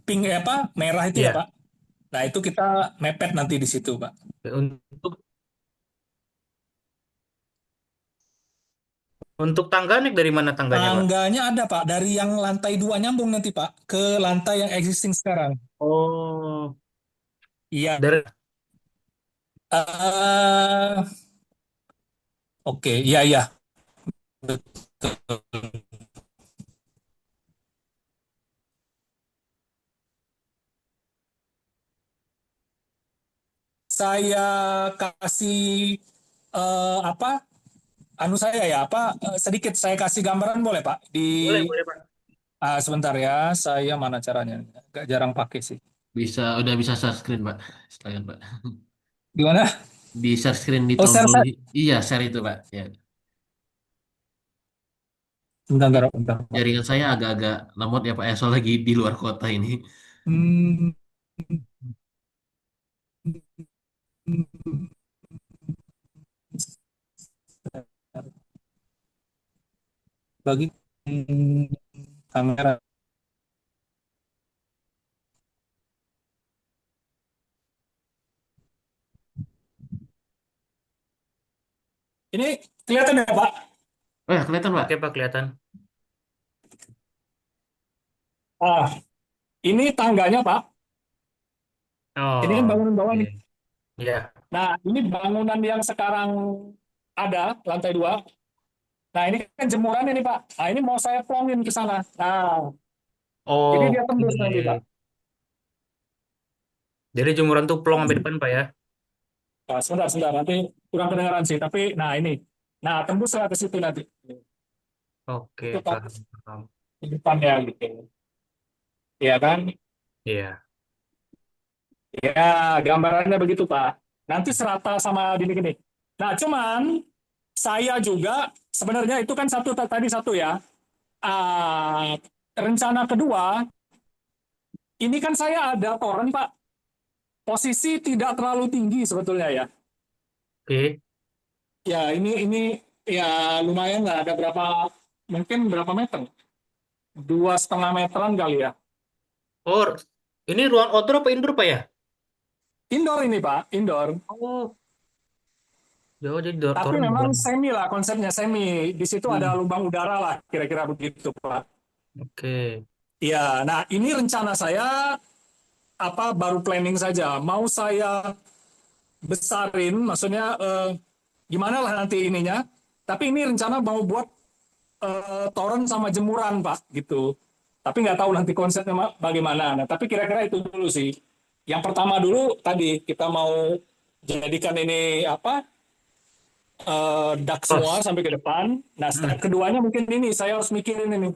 pink apa merah itu ya Iya. Pak. Nah itu kita mepet nanti di situ Pak. Untuk tangga naik dari mana tangganya, Pak? Tangganya ada Pak, dari yang lantai 2 nyambung nanti Pak ke lantai yang existing sekarang. Oh, Iya. dari eh oke, iya iya. Saya kasih apa? Anu saya ya apa? Sedikit saya kasih gambaran boleh Pak? boleh, boleh, Pak. Sebentar ya, saya mana caranya? Agak jarang pakai sih. Udah bisa share screen, Pak. Sekalian, Pak. Gimana? Di share screen di Oh, share, tombol. share. Iya, share itu, Pak. Ya. Bentar, bentar, bentar, Pak. Jaringan saya agak-agak lemot ya, Pak. Ya, soal lagi di luar kota ini. Hmm, bagi kamera. Ini kelihatan ya, Pak? Oh ya, kelihatan, Pak. Oke, Pak, kelihatan. Ah, ini tangganya, Pak. Ini kan Oh, bangunan bawah nih. oke. Ya. Nah, ini bangunan yang sekarang ada, lantai 2. Nah, ini kan jemuran ini, Pak. Nah, ini mau saya plongin ke sana. Nah, jadi dia Oke. tembus nanti, Pak. Jadi jemuran tuh plong sampai depan, Pak ya? Nah, sebentar, sebentar. Nanti kurang kedengaran sih. Tapi, nah ini. Nah, tembuslah ke situ nanti. Itu, Oke, Pak. paham, paham. Di depannya, gitu. Iya kan? Iya. Ya, gambarannya begitu, Pak. Nanti serata sama gini-gini. Nah, cuman saya juga sebenarnya itu kan satu tadi satu ya. Ah, rencana kedua, ini kan saya ada toren, Pak. Posisi tidak terlalu tinggi sebetulnya ya. Oke. Ya, ini ya lumayan lah. Ada berapa? Mungkin berapa meter? 2,5 meteran kali ya. Oh, ini ruang outdoor apa indoor, Pak ya? Indoor ini, Pak. Indoor. Oh, jauh jadi Tapi toren memang bukan. semi lah konsepnya semi. Di situ ada Hmm. lubang udara lah, kira-kira begitu, Pak. Oke. Ya, nah ini rencana saya apa baru planning saja. Mau saya besarin, maksudnya gimana lah nanti ininya. Tapi ini rencana mau buat toren sama jemuran, Pak, gitu. Tapi nggak tahu nanti konsepnya bagaimana. Nah, tapi kira-kira itu dulu sih. Yang pertama dulu tadi kita mau jadikan ini apa dak semua Close. sampai ke depan. Nah, step Hmm. keduanya mungkin ini saya harus mikirin ini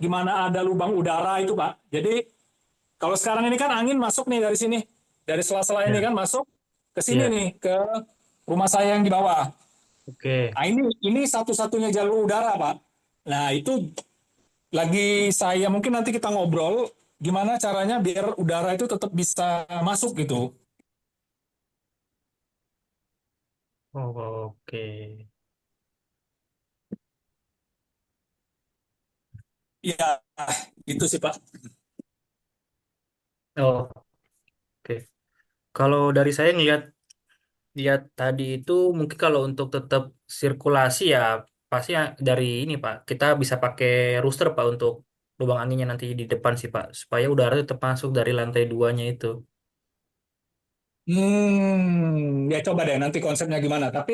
gimana ada lubang udara itu, Pak. Jadi kalau sekarang ini kan angin masuk nih dari sini, dari sela-sela ini Ya. kan masuk ke sini Ya. nih ke rumah saya yang di bawah. Oke. Nah ini satu-satunya jalur udara Pak. Nah itu lagi saya mungkin nanti kita ngobrol gimana caranya biar udara itu tetap bisa masuk gitu. Oh, oke. Ya gitu sih Pak. Oh, oke. Kalau dari saya ngelihat lihat tadi itu mungkin kalau untuk tetap sirkulasi ya pasti dari ini Pak. Kita bisa pakai rooster Pak untuk lubang anginnya nanti di depan sih Pak. Supaya udara tetap masuk dari lantai duanya itu. Ya coba deh nanti konsepnya gimana. Tapi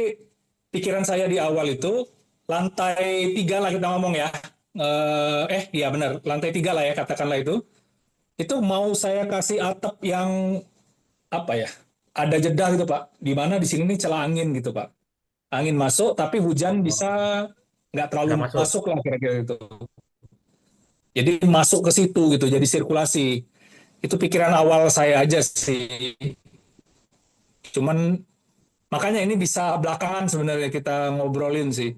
pikiran saya di awal itu lantai 3 lah kita ngomong ya. Iya benar lantai 3 lah ya katakanlah itu. Itu mau saya kasih atap yang apa ya? Ada jeda gitu Pak. Di mana di sini nih celah angin gitu Pak. Angin masuk tapi hujan bisa Oh, nggak terlalu nggak masuk. masuk lah kira-kira itu. Jadi masuk ke situ gitu. Jadi sirkulasi. Itu pikiran awal saya aja sih. Cuman makanya ini bisa belakangan sebenarnya kita ngobrolin sih.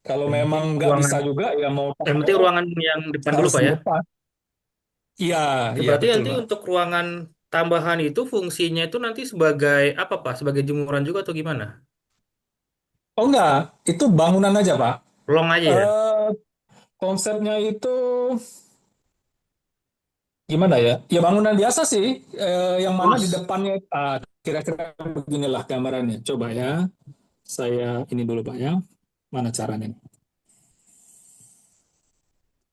Kalau Yang memang penting nggak ruangan, bisa juga ya mau tak yang mau penting ruangan yang depan dulu harus Pak di ya. depan. Iya, Itu iya berarti betul nanti Pak. untuk ruangan tambahan itu fungsinya itu nanti sebagai apa Pak? Sebagai jemuran juga atau gimana? Oh enggak, itu bangunan aja Pak. Long aja ya? Eh, konsepnya itu gimana ya? Ya bangunan biasa sih, yang mana di Bos. depannya kira-kira beginilah gambarannya. Coba ya, saya ini dulu Pak ya. Mana caranya?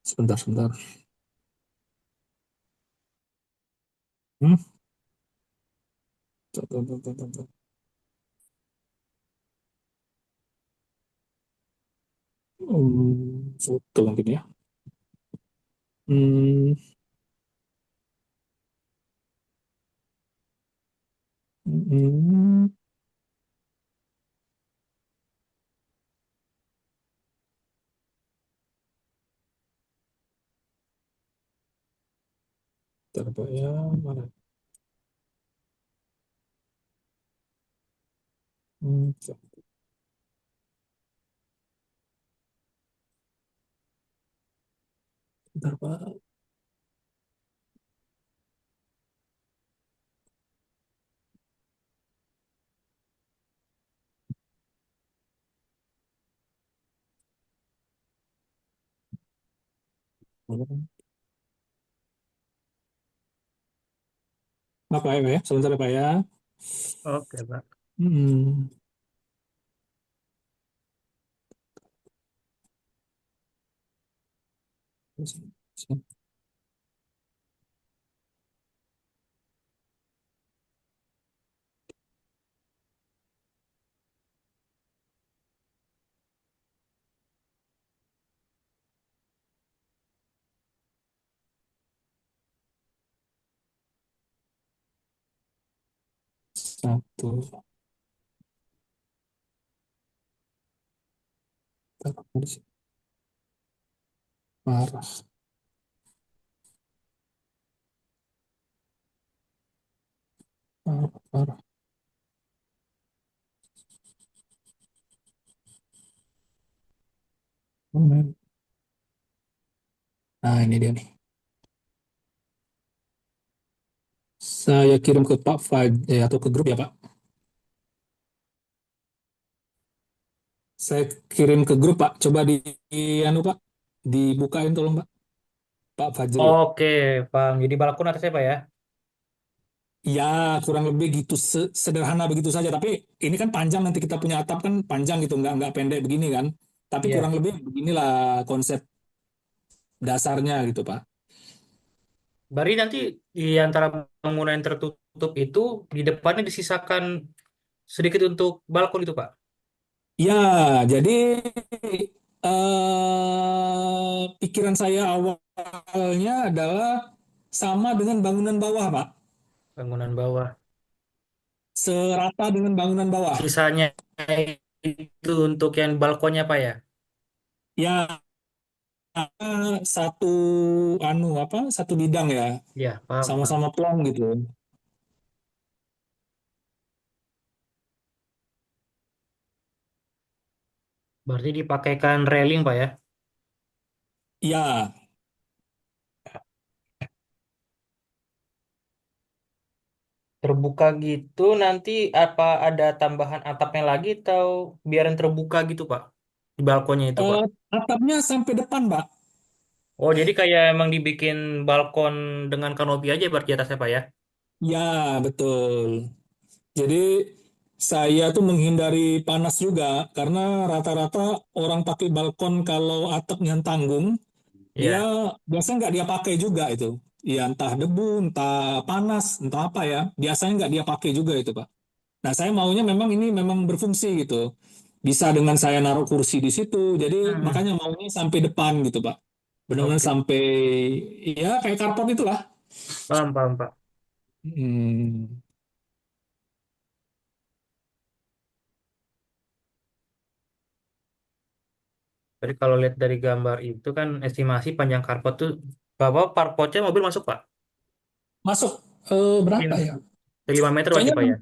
Sebentar, sebentar. Hmm? Tuh, tuh, tuh, tuh, tuh, tuh. Foto mungkin ya. Hmm, hmm, Bentar, Pak ya, mana? Hmm, Bentar, Pak. Apa ya, Pak ya? Sebentar ya, Pak ya. Oke, Pak. Hmm, Satu, parah, parah, parah. Nah, ini dia nih. Saya kirim ke Pak Faj, atau ke grup ya, Pak. Saya kirim ke grup, Pak. Coba anu, Pak. Dibukain tolong, Pak. Pak Fajri. Oke, paham. Jadi balkon atasnya, Pak ya? Ya, kurang lebih gitu, sederhana begitu saja. Tapi ini kan panjang, nanti kita punya atap kan panjang gitu, nggak pendek begini kan. Tapi kurang Iya. lebih beginilah konsep dasarnya gitu, Pak. Berarti nanti di antara bangunan yang tertutup itu di depannya disisakan sedikit untuk balkon itu, Pak. Ya, jadi pikiran saya awalnya adalah sama dengan bangunan bawah, Pak. Bangunan bawah. Serata dengan bangunan bawah. Sisanya itu untuk yang balkonnya, Pak ya? Ya, satu satu bidang ya, Iya, paham, paham. sama-sama plong gitu. Berarti dipakaikan railing, Pak ya? Ya, Terbuka gitu, nanti apa ada tambahan atapnya lagi atau biarin terbuka gitu, Pak? Di balkonnya itu, Pak. eh, atapnya sampai depan, Pak. Oh, jadi kayak emang dibikin balkon dengan kanopi aja berarti atasnya, Pak ya? Ya, betul. Jadi saya tuh menghindari panas juga karena rata-rata orang pakai balkon kalau atapnya tanggung, dia Iya. biasanya nggak dia pakai juga itu. Ya entah debu, entah panas, entah apa ya. Biasanya nggak dia pakai juga itu, Pak. Nah, saya maunya memang ini memang berfungsi gitu. Bisa dengan saya naruh kursi di situ. Jadi Hmm, makanya maunya sampai depan gitu, Pak. Benar-benar oke. sampai ya kayak karpot itulah. Paham, paham, Pak. Hmm. Jadi kalau lihat dari gambar itu kan estimasi panjang karpot tuh bahwa karpotnya mobil masuk, Pak. Masuk berapa Lim- ya? 5 meter berarti, Kayaknya Pak ya?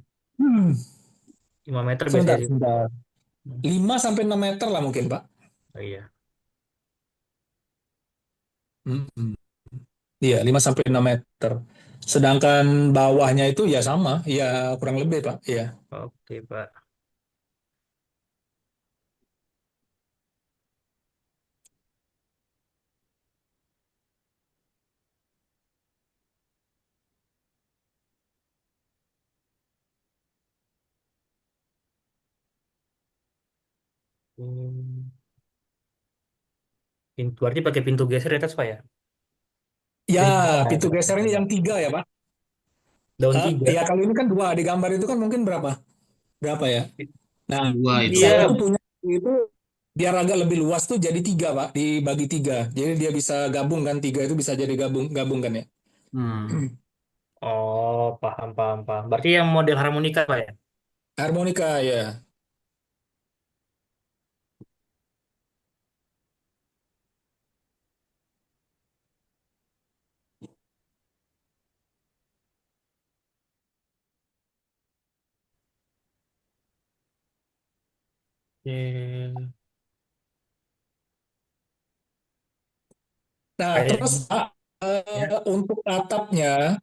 5 meter biasanya sebentar, sih. sebentar. Hmm. 5 sampai 6 meter lah mungkin, Pak. Oh, iya. Hmm. Iya, 5 sampai 6 meter. Sedangkan bawahnya itu ya sama, ya kurang lebih, Pak. Iya. Oke, Pak. Hmm. Pintu, berarti pakai pintu geser ya, Pak ya? Ya, Pintu geser, pintu gesernya yang tiga ya, Pak. daun Ya tiga. kalau ini kan dua di gambar itu kan mungkin berapa? Berapa ya? Nah, Dua itu. saya Iya, tuh punya itu biar agak lebih luas tuh jadi tiga, Pak, dibagi tiga. Jadi dia bisa gabung kan tiga itu bisa jadi gabung gabung kan ya. Hmm. oh paham paham paham. Berarti yang model harmonika Pak ya? Harmonika ya. Oke. Nah, Kayak terus Pak, ya, untuk atapnya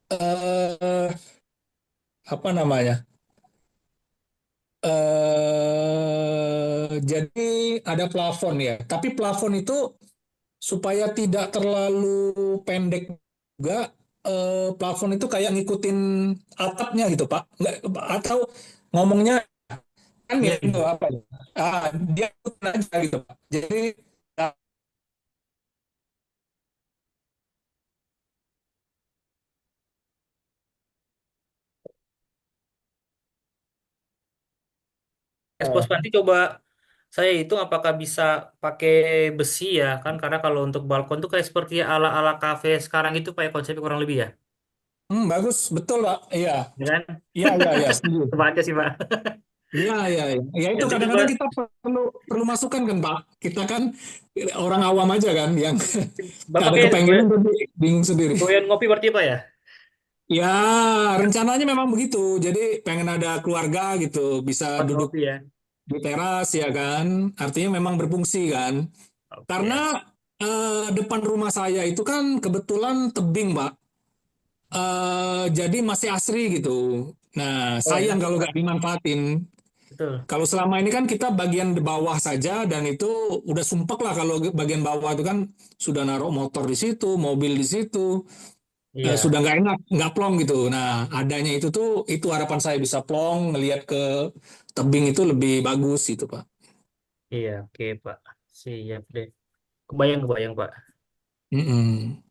eh, apa namanya? Jadi ada plafon ya. Tapi plafon itu supaya tidak terlalu pendek juga, plafon itu kayak ngikutin atapnya gitu Pak. Nggak, atau ngomongnya kan ya iya, itu iya. apa ya? Dia ikutin aja gitu Pak. Jadi Expose nanti coba saya hitung apakah bisa pakai besi ya kan, karena kalau untuk balkon tuh kayak seperti ala-ala kafe sekarang itu kayak konsepnya kurang lebih ya. bagus betul Pak. Iya, Ya kan? iya, iya, iya, setuju. Kebaca sih Pak. Iya, iya, iya. Ya itu Nanti coba kadang-kadang kita perlu perlu masukan kan Pak. Kita kan orang awam aja kan yang nggak Bapak ada kayak kepengenan tapi bingung sendiri. doyan ngopi berarti Pak ya? Ya, rencananya memang begitu. Jadi pengen ada keluarga gitu, bisa Buat duduk ngopi ya. di teras ya kan. Artinya memang berfungsi kan. Oke Karena ya. depan rumah saya itu kan kebetulan tebing, Pak. Jadi masih asri gitu. Nah, Oh sayang enak tuh kalau Pak. nggak dimanfaatin. Betul. Kalau selama ini kan kita bagian bawah saja dan itu udah sumpek lah kalau bagian bawah itu kan sudah naruh motor di situ, mobil di situ, sudah Iya, nggak enak, nggak plong gitu. Nah, adanya itu tuh itu harapan saya bisa plong, ngelihat ke tebing itu lebih bagus gitu, Pak. iya, oke Pak. Siap deh. Kebayang, kebayang Pak. Mm-mm.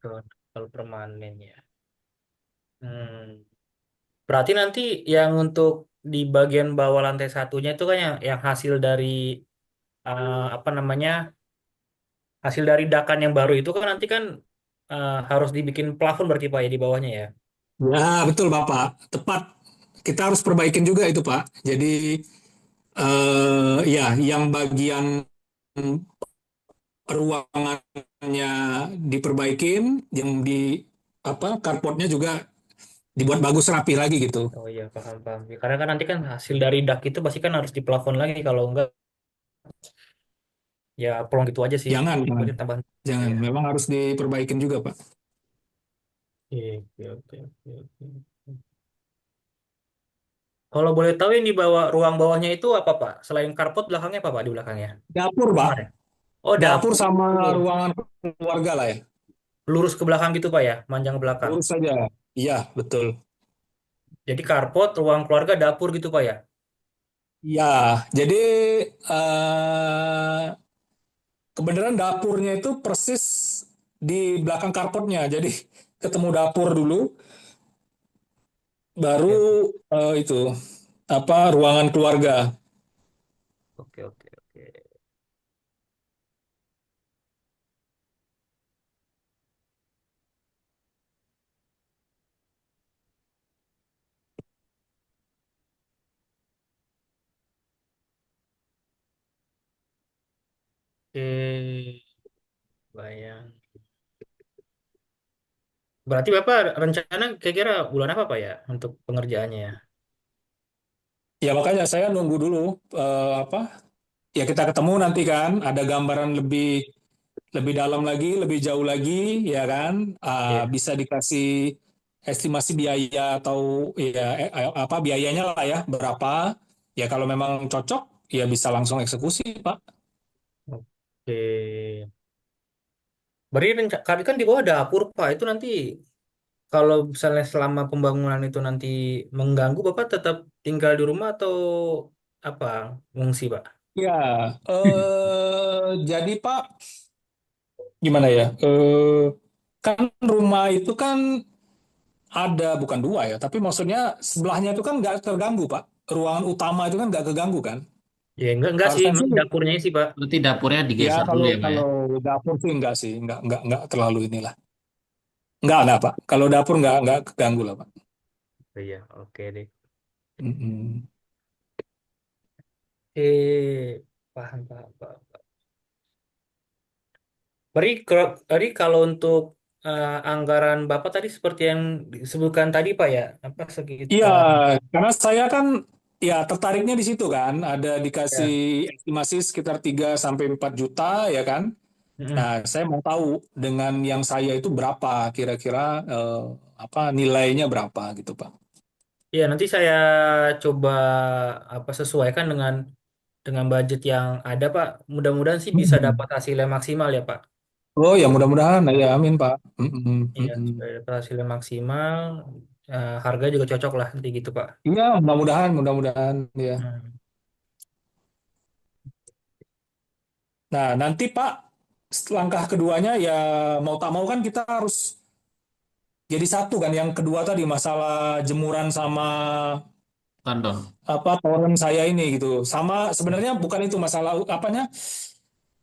Kalau kalau permanen ya. Hmm. Berarti nanti yang untuk di bagian bawah lantai satunya itu kan yang hasil dari apa namanya, hasil dari dakan yang baru itu kan nanti kan harus dibikin plafon berarti Pak ya di bawahnya ya. Ya, betul, Bapak. Tepat. Kita harus perbaikin juga itu, Pak. Jadi, ya, yang bagian ruangannya diperbaikin, yang di apa carportnya juga dibuat bagus rapi lagi gitu. Oh iya paham paham. Ya, karena kan nanti kan hasil dari dak itu pasti kan harus diplafon lagi kalau enggak ya plong gitu aja sih. Jangan, jangan, Berarti tambahan. jangan. Ya. Memang harus diperbaikin juga, Pak. Oke oke oke oke. Kalau boleh tahu yang di bawah ruang bawahnya itu apa Pak? Selain karpot belakangnya apa Pak di belakangnya? Dapur, Pak. Kamar ya? Oh Dapur sama dapur. ruangan keluarga lah ya. Lurus ke belakang gitu Pak ya, manjang ke belakang. Lurus saja. Iya, betul. Jadi karpot, ruang keluarga, dapur gitu Pak ya. Ya, jadi kebenaran dapurnya itu persis di belakang karpotnya. Jadi ketemu dapur dulu, baru Oke itu apa ruangan keluarga. oke oke oke. Oke, bayang. Berarti Bapak rencana kira-kira bulan apa Pak ya untuk pengerjaannya ya? Ya makanya saya nunggu dulu apa ya kita ketemu nanti kan ada gambaran lebih lebih dalam lagi, lebih jauh lagi ya kan. Iya. Bisa dikasih estimasi biaya atau ya apa biayanya lah ya berapa. Ya kalau memang cocok ya bisa langsung eksekusi, Pak. Oke. Berarti kan di bawah dapur Pak. Itu nanti kalau misalnya selama pembangunan itu nanti mengganggu, Bapak tetap tinggal di rumah atau apa? Ngungsi, Pak? Ya, jadi Pak, gimana ya? Kan rumah itu kan ada bukan dua ya, tapi maksudnya sebelahnya itu kan nggak terganggu Pak. Ruangan utama itu kan nggak keganggu kan. Ya enggak sih, Harusnya emang sih dapurnya sih, Pak. Berarti dapurnya ya digeser dulu kalau ya, Pak ya? kalau dapur sih enggak sih, enggak terlalu inilah. Enggak Pak. Kalau dapur enggak keganggu lah Pak. Oh iya, oke deh. Mm-mm. Paham, paham, paham. Berarti kalau untuk anggaran Bapak tadi seperti yang disebutkan tadi, Pak ya, apa Iya, sekitar karena saya kan ya tertariknya di situ kan, ada dikasih ya. estimasi sekitar 3 sampai 4 juta ya kan. Nah, Mm-mm. saya mau tahu dengan yang saya itu berapa kira-kira apa nilainya berapa gitu, Pak. Ya, nanti saya coba apa sesuaikan dengan budget yang ada, Pak. Mudah-mudahan sih bisa Hmm. dapat hasil yang maksimal ya, Pak. Oh ya mudah-mudahan ya amin Pak. Mm-mm, Iya, mm-mm. supaya dapat hasil yang maksimal, harga juga cocok lah nanti gitu, Pak. Iya mudah-mudahan ya. Hmm. Nah nanti Pak langkah keduanya ya mau tak mau kan kita harus jadi satu kan. Yang kedua tadi masalah jemuran sama Kandang. apa toren saya ini gitu. Sama sebenarnya bukan itu masalah apanya.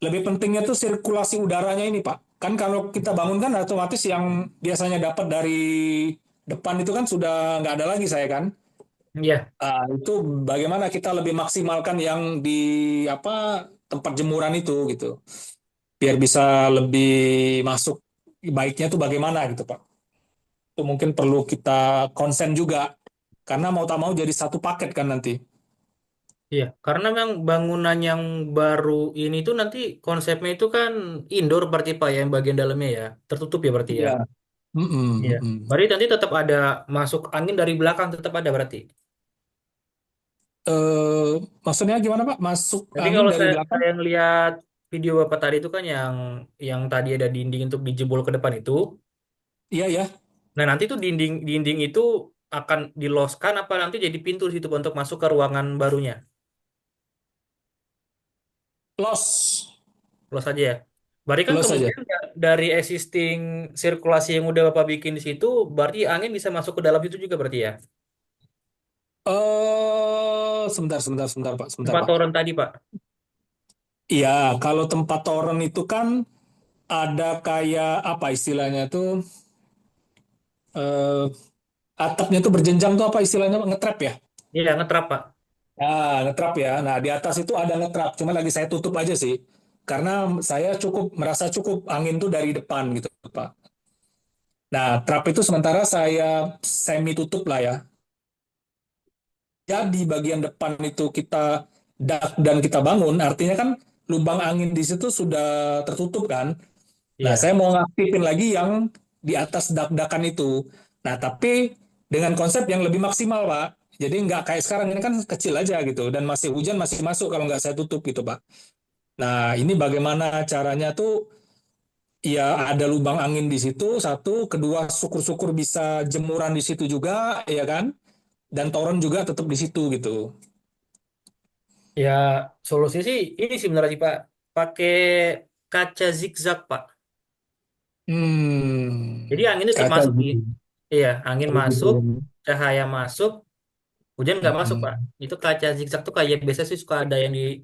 Lebih pentingnya tuh sirkulasi udaranya ini Pak. Kan kalau kita bangun kan otomatis yang biasanya dapat dari depan itu kan sudah nggak ada lagi saya kan. Iya, Itu bagaimana kita lebih maksimalkan yang di apa tempat jemuran itu gitu. Biar bisa lebih masuk baiknya tuh bagaimana gitu Pak. Itu mungkin perlu kita konsen juga. Karena mau tak mau jadi satu paket kan nanti. iya. Karena memang bangunan yang baru ini tuh nanti konsepnya itu kan indoor berarti, Pak, ya, yang bagian dalamnya ya. Tertutup ya berarti ya. Iya. Mm-mm, Iya. mm-mm. Berarti nanti tetap ada masuk angin dari belakang tetap ada berarti. Eh, maksudnya gimana Pak? Masuk Jadi angin kalau dari saya, belakang? saya ngelihat video Bapak tadi itu kan yang tadi ada dinding untuk dijebol ke depan itu. Iya ya. Nah, nanti tuh dinding itu akan diloskan apa nanti jadi pintu di situ Pak, untuk masuk ke ruangan barunya. Los. Los aja ya. Berarti kan Los saja. kemungkinan dari existing sirkulasi yang udah Bapak bikin di situ, berarti angin bisa masuk ke dalam itu juga berarti ya. Sebentar Pak, sebentar Tempat Pak. toren tadi, Pak. Iya, kalau tempat toren itu kan ada kayak apa istilahnya tuh eh, atapnya tuh berjenjang tuh apa istilahnya Pak? Ngetrap ya? Iya, ngetrap, Pak. Ngetrap ya. Nah, di atas itu ada ngetrap, cuma lagi saya tutup aja sih. Karena saya merasa cukup angin tuh dari depan gitu, Pak. Nah, trap itu sementara saya semi tutup lah ya. Jadi bagian depan itu kita dak dan kita bangun, artinya kan lubang angin di situ sudah tertutup kan. Nah, Iya. saya mau ngaktifin lagi yang di atas dak-dakan itu. Nah, tapi dengan konsep yang lebih maksimal, Pak. Jadi nggak kayak sekarang ini kan kecil aja gitu dan masih hujan masih masuk kalau nggak saya tutup gitu, Pak. Nah, ini bagaimana caranya tuh ya ada lubang angin di situ satu, kedua syukur-syukur bisa jemuran di situ juga ya kan. Dan toren juga tetap di situ gitu. Ya, solusi sih ini sih sebenarnya sih, Pak. Pakai kaca zigzag, Pak. Jadi angin tetap Kaca masuk nih. gitu. Iya, angin Oh gitu. masuk, cahaya masuk, hujan nggak masuk, Pak. Mm-mm. Itu kaca zigzag tuh kayak biasa sih suka ada yang di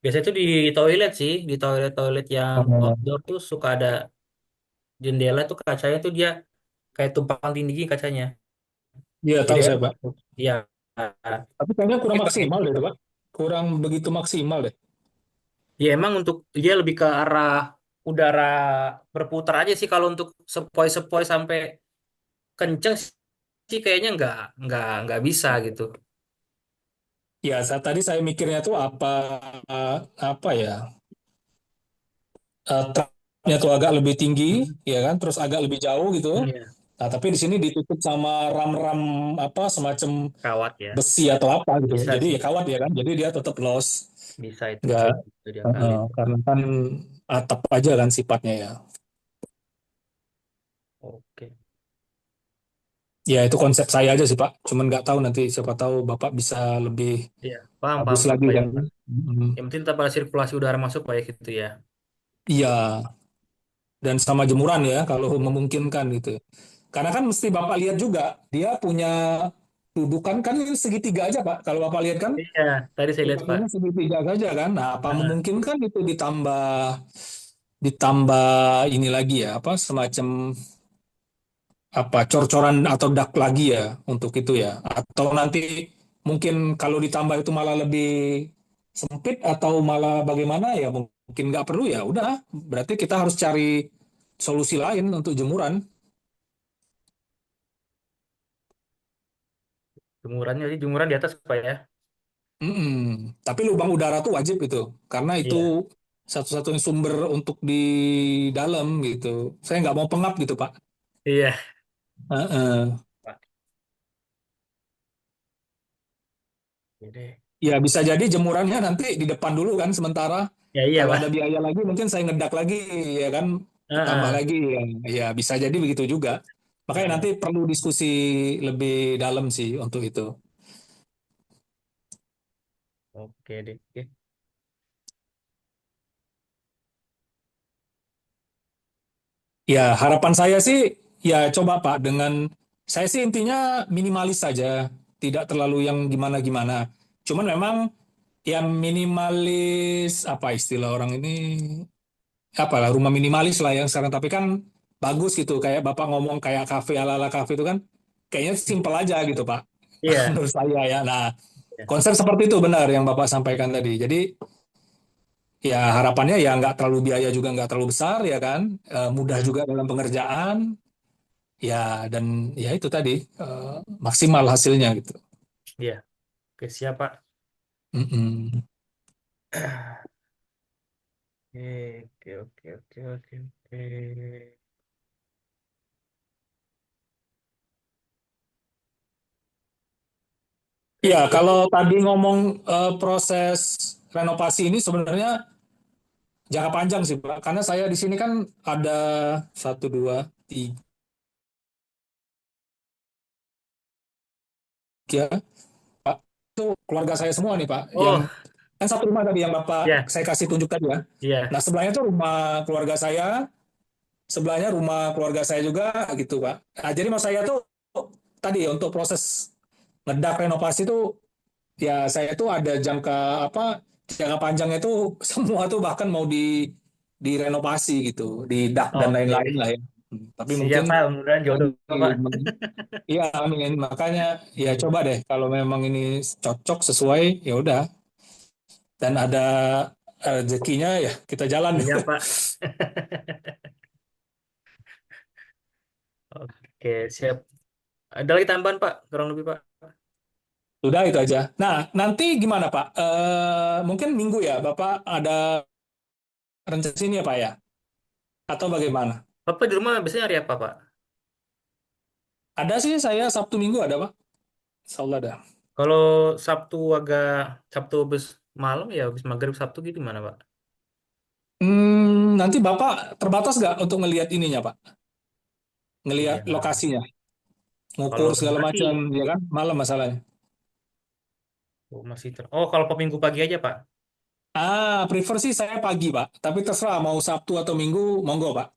biasa itu di toilet sih, di toilet-toilet yang Oh, outdoor tuh suka ada jendela tuh kacanya tuh dia kayak tumpang tindih kacanya. iya Jadi tahu air saya Pak. masuk. Iya. Tapi kayaknya kurang Mungkin pakai maksimal itu, deh Pak. Pak. Kurang begitu maksimal deh. Ya emang untuk dia lebih ke arah udara berputar aja sih kalau untuk sepoi-sepoi sampai kenceng sih kayaknya nggak bisa gitu. Ya tadi saya mikirnya tuh apa ya? Trapnya tuh agak lebih tinggi, Hmm. ya kan? Terus agak lebih jauh gitu. Iya, Nah, tapi di sini ditutup sama ram-ram apa semacam kawat ya. besi atau apa gitu. Bisa Jadi sih, ya kawat ya kan. Jadi dia tetap los. bisa itu Nggak, kayak gitu dia kali itu. karena kan atap aja kan sifatnya ya. Oke. Ya itu konsep saya aja sih Pak. Cuman nggak tahu nanti siapa tahu Bapak bisa lebih Iya, paham, bagus paham, Pak. lagi Baik, kan. Pak. Mm, Yang penting tetap ada sirkulasi udara masuk, Pak, ya gitu ya. Iya, dan sama jemuran ya kalau memungkinkan gitu. Karena kan mesti Bapak lihat juga, dia punya dudukan kan ini segitiga aja Pak. Kalau Bapak lihat kan Iya, tadi saya lihat, Pak. duduknya segitiga saja kan. Nah, apa Heeh. memungkinkan itu ditambah ini lagi ya, apa semacam apa cor-coran atau dak lagi ya untuk itu ya. Atau nanti mungkin kalau ditambah itu malah lebih sempit atau malah bagaimana ya mungkin nggak perlu ya. Udah, berarti kita harus cari solusi lain untuk jemuran. Jemurannya, jadi jemuran di atas, Pak ya. Mm-mm. Tapi lubang udara tuh wajib gitu, karena itu Iya, satu-satunya sumber untuk di dalam gitu. Saya nggak mau pengap gitu, Pak. iya, Heeh. Pak. Jadi, Ya bisa jadi jemurannya nanti di depan dulu kan sementara. ya iya, Kalau ada Pak. biaya lagi mungkin saya ngedak lagi ya kan, tambah Heeh, lagi ya. Ya bisa jadi begitu juga. Makanya nanti heeh. perlu diskusi lebih dalam sih untuk itu. Oke deh. Oke. Ya harapan saya sih ya coba Pak dengan saya sih intinya minimalis saja, tidak terlalu yang gimana-gimana. Cuman memang yang minimalis apa istilah orang ini apalah rumah minimalis lah yang sekarang tapi kan bagus gitu kayak Bapak ngomong kayak kafe ala-ala kafe itu kan kayaknya simpel aja gitu Pak. Iya, Menurut saya ya. Nah, iya. konsep seperti itu benar yang Bapak sampaikan tadi. Jadi ya harapannya ya nggak terlalu biaya juga nggak terlalu besar ya kan. Mudah Hmm, juga dalam pengerjaan ya dan ya itu tadi maksimal hasilnya gitu. iya. Oke, siap, Pak. Mm-mm. Oke, oke, oke, oke, oke. Ya, Oke. kalau tadi ngomong proses renovasi ini sebenarnya jangka panjang sih, Pak. Karena saya di sini kan ada satu, dua, tiga, keluarga saya semua nih, Pak. Yang Oh, kan satu rumah tadi yang Bapak iya, saya kasih tunjuk tadi ya. iya. Nah, sebelahnya tuh rumah keluarga saya, sebelahnya rumah keluarga saya juga gitu, Pak. Nah, jadi mas saya tuh tadi untuk proses ngedak renovasi tuh ya saya tuh ada jangka panjangnya tuh semua tuh bahkan mau direnovasi gitu, di dak dan lain-lain Oke. lah ya. Tapi Siap, mungkin Pak. Mudah-mudahan jodoh, nanti Pak. iya amin. Makanya ya Iya. coba deh kalau memang ini cocok sesuai ya udah dan ada rezekinya ya kita jalan. Iya, Pak. Oke, siap. Ada lagi tambahan, Pak? Kurang lebih, Pak. Sudah itu aja. Nah, nanti gimana Pak? Mungkin minggu ya Bapak ada rencana sini ya Pak ya? Atau bagaimana? Bapak di rumah biasanya hari apa, Pak? Ada sih saya Sabtu Minggu ada Pak. Insya Allah ada. Kalau Sabtu agak Sabtu habis malam ya habis maghrib Sabtu gitu gimana, Pak? Nanti Bapak terbatas nggak untuk ngelihat ininya Pak? Ngelihat Iya. lokasinya, Kalau ngukur segala rumah sih macam, ya kan? Malam masalahnya. Oh, kalau Pak Minggu pagi aja, Pak. Prefer sih saya pagi Pak. Tapi terserah mau Sabtu atau Minggu, monggo Pak.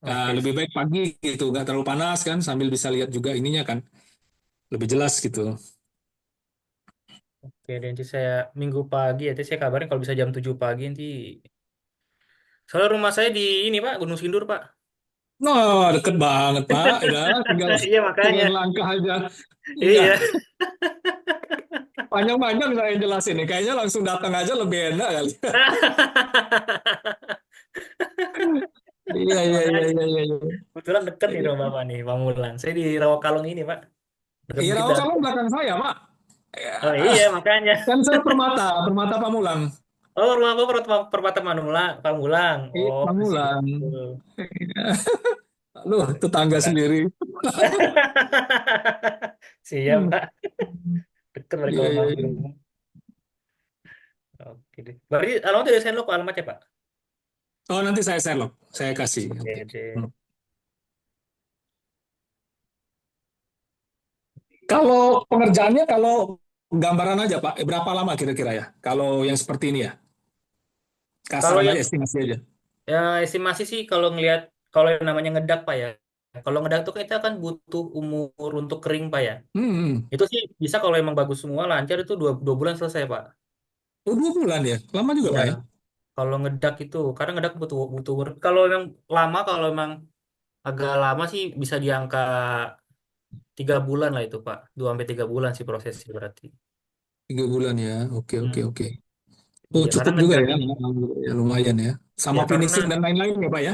Nah, Oke. lebih baik pagi gitu, nggak terlalu panas kan, sambil bisa lihat juga ininya kan, lebih jelas gitu. Oke, dan nanti saya Minggu pagi ya, nanti saya kabarin kalau bisa jam 7 pagi nanti. Soalnya rumah saya di ini, Pak, Gunung Sindur, Pak. Nah, deket banget Pak. Udah, tinggal Iya, tinggal makanya. langkah aja. Iya, Iya. panjang-panjang saya jelasin nih. Kayaknya langsung datang aja lebih enak kali. Iya, iya, iya, Makanya iya, iya. Iya. kebetulan deket nih Iya. rumah Bapak nih, Pamulang. Saya di Rawakalung ini, Pak. Deket Iya, Bukit Rawa kalau Datu. belakang saya, Pak. Ya, Oh iya, makanya. kan saya Permata, Permata Pamulang. Oh, rumah Bapak Permata Pamulang. Pamulang. Iya, Oh, di Pamulang. situ. Lu tetangga Enggak. sendiri. Siap, Hmm. Pak. Deket dari Iya, kalau iya, mampir. iya. Oke deh. Berarti alamat udah send lo ke alamatnya, Pak? Oh, nanti saya share loh. Saya kasih Oke nanti. deh. Hmm. Kalau pengerjaannya, kalau gambaran aja Pak, berapa lama kira-kira ya? Kalau yang seperti ini ya, Kalau kasaran yang aja estimasi aja. ya, estimasi sih kalau ngelihat kalau yang namanya ngedak Pak ya. Kalau ngedak tuh kita kan butuh umur untuk kering Pak ya. Hmm. Itu sih bisa kalau emang bagus semua lancar itu dua bulan selesai Pak. Oh, 2 bulan ya? Lama juga Iya. Pak ya? Kalau ngedak itu karena ngedak butuh butuh kalau emang lama kalau emang agak lama sih bisa di angka 3 bulan lah itu Pak. 2 sampai 3 bulan sih prosesnya berarti. 3 bulan ya? Oke, oke, Hmm. oke. Oh, Iya karena cukup juga ngedak ya? ini. Ya, lumayan ya. Sama Ya karena finishing dan lain-lain ya Pak ya?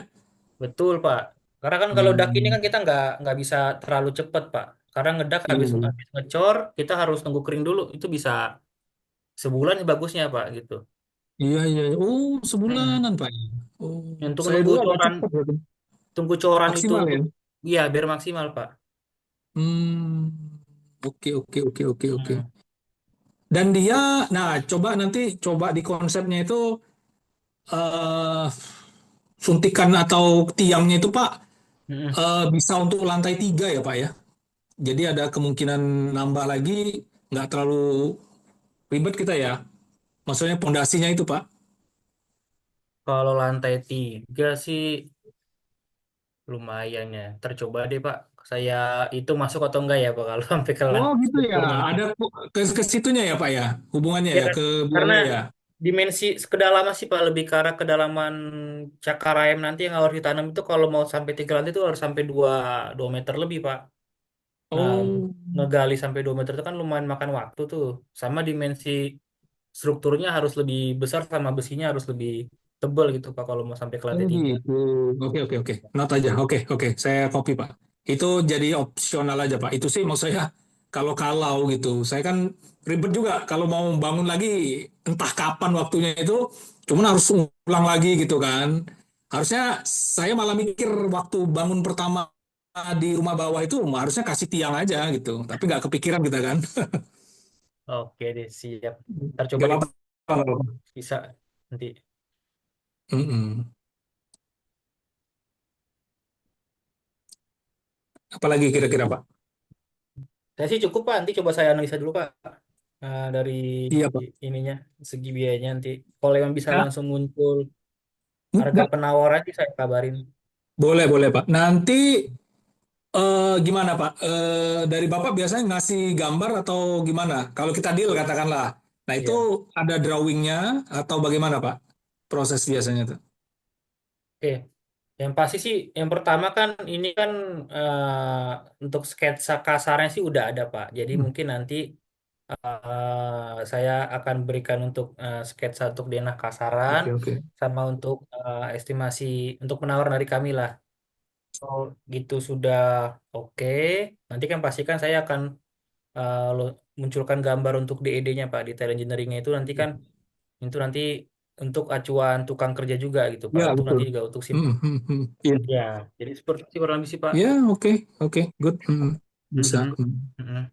betul Pak. Karena kan kalau dak ini Hmm. kan kita nggak bisa terlalu cepat Pak. Karena ngedak Iya, habis ngecor kita harus nunggu kering dulu. Itu bisa sebulan sih bagusnya Pak gitu. iya, iya. Oh, Mm-mm. sebulanan Pak. Oh, Untuk saya nunggu dulu agak coran, cepat gitu. tunggu coran itu Maksimal ya? iya biar maksimal Pak. Hmm. Oke, oke, oke, oke, oke. Mm. Dan dia, nah coba nanti coba di konsepnya itu eh suntikan atau tiangnya itu Pak Mm-mm. bisa untuk lantai 3 ya Pak ya. Jadi ada kemungkinan nambah lagi, nggak terlalu ribet kita ya. Maksudnya pondasinya itu Pak. Kalau lantai 3 sih lumayan ya. Tercoba deh Pak. Saya itu masuk atau enggak ya Pak kalau sampai ke Oh gitu ya, strukturnya itu. ada ke situnya ya Pak ya, hubungannya Ya ya kan? ke Karena bulannya ya. dimensi kedalaman sih Pak lebih ke arah kedalaman cakar ayam nanti yang harus ditanam itu kalau mau sampai 3 lantai itu harus sampai dua meter lebih Pak. Nah, Oh, ngegali sampai 2 meter itu kan lumayan makan waktu tuh. Sama dimensi strukturnya harus lebih besar sama besinya harus lebih tebal gitu Pak kalau mau sampai ke oh lantai 3. gitu. Oke, oke, oke. Not aja. Oke, oke. Saya copy Pak. Itu jadi opsional aja Pak. Itu sih maksud saya kalau gitu. Saya kan ribet juga kalau mau bangun lagi entah kapan waktunya itu. Cuman harus ulang lagi gitu kan. Harusnya saya malah mikir waktu bangun pertama di rumah bawah itu harusnya kasih tiang aja gitu. Tapi nggak kepikiran kita kan. Oke deh, siap. Ntar coba Nggak deh apa-apa. Pak, Nggak apa-apa. bisa nanti. Mm-mm. Apalagi kira-kira Pak? Saya sih cukup Pak, nanti coba saya analisa dulu Pak. Dari Iya Pak. ininya, segi biayanya nanti. Kalau yang bisa Ya, langsung muncul harga Pak. penawaran sih saya kabarin. Boleh, boleh Pak. Nanti gimana Pak? Dari Bapak biasanya ngasih gambar atau gimana? Kalau kita deal katakanlah. Nah itu Ya. ada drawingnya atau bagaimana Pak? Proses biasanya tuh. Oke, yang pasti sih, yang pertama kan ini kan untuk sketsa kasarnya sih udah ada Pak. Jadi Hmm. mungkin nanti saya akan berikan untuk sketsa untuk denah kasaran Oke, oke. sama untuk estimasi untuk penawaran dari kami lah. Kalau gitu sudah oke, nanti kan pastikan saya akan munculkan gambar untuk DED-nya Pak, detail engineering-nya itu nanti untuk acuan tukang kerja juga gitu Pak. Ya, Untuk nanti betul. juga untuk Hmm, hmm, hmm. Iya. ya, jadi seperti itu kurang lebih sih Pak. Ya, oke, oke, good. Hmm. Bisa. Mm-mm. Hmm. Mm-mm.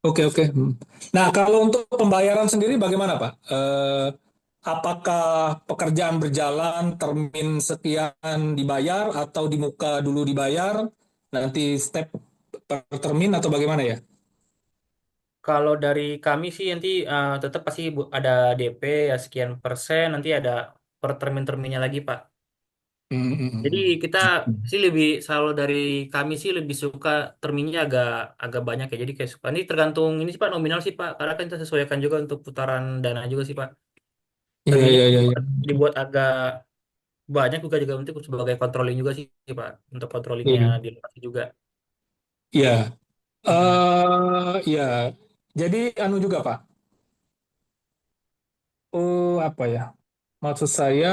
Oke, oke. Hmm. Nah, kalau untuk pembayaran sendiri bagaimana Pak? Apakah pekerjaan berjalan, termin sekian dibayar atau di muka dulu dibayar, nanti step per termin atau bagaimana ya? Kalau dari kami sih nanti tetap pasti ada DP ya sekian persen, nanti ada per termin-terminnya lagi Pak. Hmm, hmm, Jadi hmm. kita sih lebih selalu dari kami sih lebih suka terminnya agak agak banyak ya. Jadi kayak suka ini tergantung ini sih Pak nominal sih Pak. Karena kan kita sesuaikan juga untuk putaran dana juga sih Pak. Iya, Terminnya iya, iya, iya. dibuat agak banyak juga untuk sebagai controlling juga sih Pak. Untuk controllingnya Iya. di lokasi juga. Iya. Mm-mm. Iya. Jadi anu juga Pak. Oh, apa ya? Maksud saya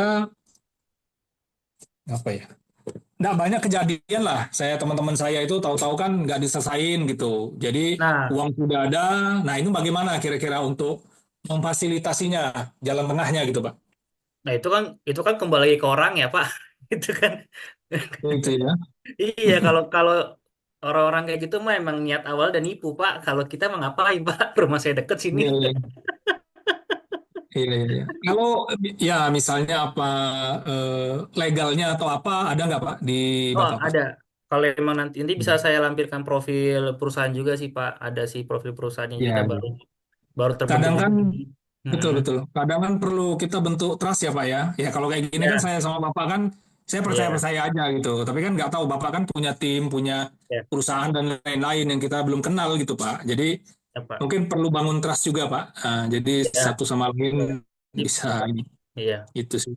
apa ya? Nggak banyak kejadian lah. Teman-teman saya itu tahu-tahu kan nggak diselesain gitu. Jadi Nah, uang sudah ada. Nah ini bagaimana kira-kira untuk memfasilitasinya jalan tengahnya gitu Pak? nah itu kan kembali lagi ke orang ya Pak. Itu kan. Itu ya. Iya, kalau kalau orang-orang kayak gitu mah emang niat awal dan nipu, Pak. Kalau kita mah ngapain, Pak? Rumah saya deket sini. Iya, iya, iya, iya, iya. Kalau ya misalnya apa legalnya atau apa ada nggak Pak di Oh, Bapak Pak? ada. kalau emang nanti bisa Hmm. saya lampirkan profil perusahaan juga sih Pak. Ada sih profil perusahaannya kita Ya, baru baru terbentuk kadang juga kan ini. betul Mm-mm. betul. Kadang kan perlu kita bentuk trust ya Pak ya. Ya kalau kayak gini kan Ya, saya sama Bapak kan saya percaya iya, percaya aja gitu. Tapi kan nggak tahu Bapak kan punya tim, punya ya, perusahaan dan lain-lain yang kita belum kenal gitu Pak. Jadi ya Pak. mungkin perlu bangun trust juga Pak. Jadi Ya, satu sama lain ya. Wajib bisa sih Pak. ini. Iya. Itu sih.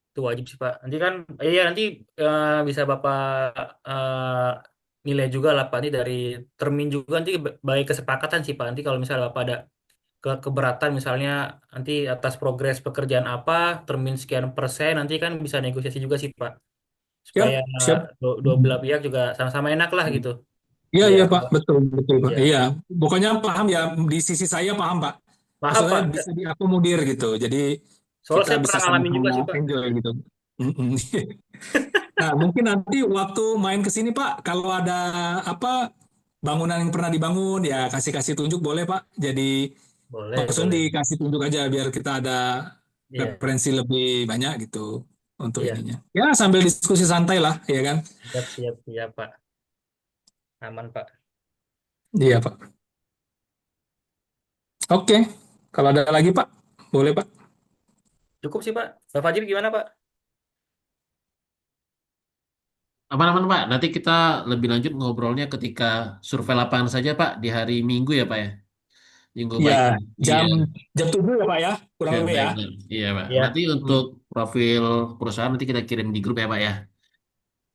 Itu wajib sih Pak. Nanti kan, iya nanti bisa Bapak eh, nilai juga lah Pak. Ini dari termin juga nanti baik kesepakatan sih Pak. Nanti kalau misalnya Bapak ada keberatan misalnya nanti atas progres pekerjaan apa, termin sekian persen, nanti kan bisa negosiasi juga sih Pak. Supaya Ya, siap. dua belah pihak juga sama-sama enak lah gitu. Iya, Iya, iya Pak, betul, betul Pak. iya. Iya, pokoknya paham ya, di sisi saya paham Pak. Paham Maksudnya bisa Pak. diakomodir gitu, jadi Soalnya kita saya bisa pernah ngalamin juga sama-sama sih Pak. enjoy gitu. Mm-mm. Nah, mungkin nanti waktu main ke sini Pak, kalau ada apa bangunan yang pernah dibangun, ya kasih-kasih tunjuk boleh Pak. Jadi Boleh, maksudnya boleh. dikasih tunjuk aja biar kita ada Iya, referensi lebih banyak gitu untuk iya. ininya. Ya, sambil diskusi santai lah, ya kan? Siap, siap, siap Pak. Aman Pak. Iya Pak. Oke, kalau ada lagi Pak, boleh Pak. Cukup sih Pak. Pak Fajri gimana Pak? Aman-aman Pak, nanti kita lebih lanjut ngobrolnya ketika survei lapangan saja Pak di hari Minggu ya Pak ya. Minggu Ya, baik ini. Iya, jam jam 7 ya Pak ya, kurang ya lebih ya. baik Pak. Iya Pak. Iya. Nanti Hmm. untuk profil perusahaan nanti kita kirim di grup ya Pak ya.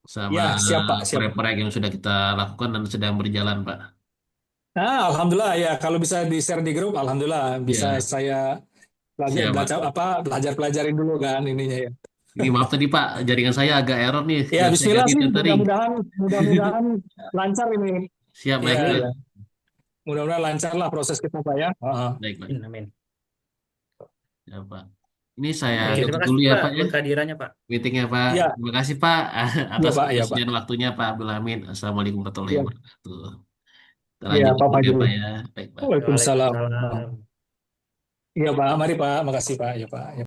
Sama Ya, siap Pak, siap. proyek-proyek yang sudah kita lakukan dan sedang berjalan Pak. Nah, alhamdulillah ya kalau bisa di-share di grup, alhamdulillah bisa Iya, saya belajar siap belajar Pak. apa belajar pelajarin dulu kan ininya ya. Ini maaf tadi Pak, jaringan saya agak error nih, Ya, nggak bisa Bismillah ganti sih, tethering. mudah-mudahan mudah-mudahan lancar ini. Siap, Iya, baik iya. Pak. Mudah-mudahan lancar lah proses kita Pak ya. Heeh. Baik Pak. Amin. Ya, Pak. Ini saya Oke, tutup terima kasih dulu ya Pak Pak ya, buat kehadirannya Pak. meetingnya Pak. Iya, Terima kasih Pak iya atas Pak, iya Pak. ketersediaan waktunya Pak Abdul Hamid. Assalamualaikum warahmatullahi Iya, wabarakatuh. Kita iya lanjut Pak meeting ya Fajri. Pak ya. Baik Pak. Waalaikumsalam. Waalaikumsalam. Iya Pak, mari Pak, makasih Pak, ya Pak.